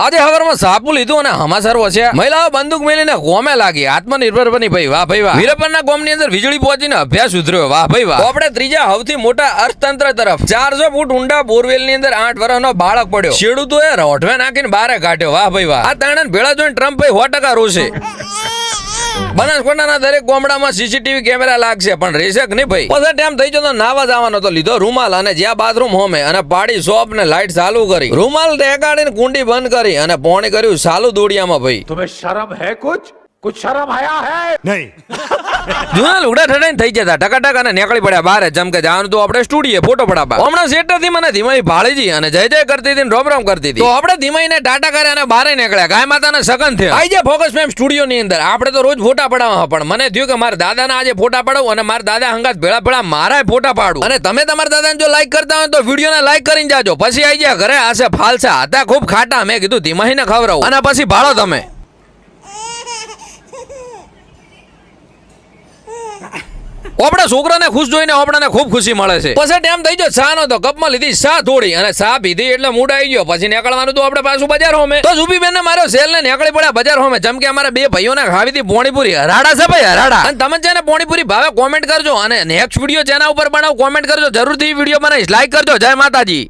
આજે હવારમાં સાપુ લીધું અને હમાસર વસ્યા મહિલાઓ બંદૂક મેલીને ગોમે લાગી આત્મનિર્ભર બની ભાઈ વાહ ભાઈ વાહ વીરપરના ગોમની અંદર વીજળી પહોંચીને અભ્યાસ ઉતર્યો વાહ ભાઈ વાહ આપણે ત્રીજા સૌથી મોટા અર્થતંત્ર તરફ 400 ફૂટ ઊંડા બોરવેલ ની અંદર 8 વર્ષનો બાળક પડ્યો ખેડૂતોએ રોઠવે નાખીને બારે કાઢ્યો વાહ ભાઈ વાહ આ ત્રણેય ભેળા જોઈને ટ્રમ્પ ભાઈ 100% રોશે બનાસકાંઠાના દરેક ગામડામાં સીસીટીવી કેમેરા લાગશે પણ રેશક નહીં ભાઈ પછી ટાઈમ થઈ જતો નાવા જવાનો તો લીધો રૂમાલ અને જ્યાં બાથરૂમ હોમે અને પાડી સોપ ને લાઈટ ચાલુ કરી રૂમાલ ટેકાડીને કુંડી બંધ કરી અને પોણી કર્યું ચાલુ દોડિયામાં ભાઈ तुम्हें शर्म है कुछ शर्म आया है नहीं જૂના લુગડા ઠડાઈને થઈ જતા ટકાટક અને નીકળી પડ્યા બહાર જમકે જવાનું તો આપણે સ્ટુડિયો ફોટો પડાવવા હમણાં સેટર થી મને ધીમાઈ ભાળીજી અને જય જય કરતી હતી રોમ રોમ કરતી હતી તો આપણે ધીમાઈને ટાટા કર્યા અને બહાર નીકળ્યા ગાય માતાના સગન થયા આઈ જાય ફોકસ મેમ સ્ટુડિયો ની અંદર આપણે તો રોજ ફોટા પડાવવા પણ મને થયું કે મારા દાદાના આજે ફોટા પડાવું અને મારા દાદા હંગાત ભેળા ભેળા મારા ફોટા પાડું અને તમે તમારા દાદાને જો લાઈક કરતા હોય તો વિડીયોને લાઈક કરીને જાજો પછી આઈ જાય ઘરે આશે ફાલસા હતા ખૂબ ખાટા મેં કીધું ધીમાઈને ખવડાવું અને પછી ભાળો તમે આપણા છોકરાને ખુશ જોઈને આપણાને ખૂબ ખુશી મળે છે પછી ટાઈમ થઈ ગયો ચા નો તો કપમાં લીધી ચા થોડી અને ચા પીધી એટલે મૂડ આવી ગયો પછી નીકળવાનું તો આપણે પાછું બજાર હોમે તો ઝૂપી બેન ને મારો સેલ ને નીકળી પડ્યા બજાર હોમે જેમ કે અમારા બે ભાઈઓને ખાવી હતી પોણીપુરી હરાડા છે ભાઈ હરાડા અને તમે છે ને પોણીપુરી ભાવે કોમેન્ટ કરજો અને નેક્સ્ટ વિડીયો જેના ઉપર બનાવ કોમેન્ટ કરજો જરૂરથી વિડીયો બનાવીશ લાઈક કરજો જય માતાજી।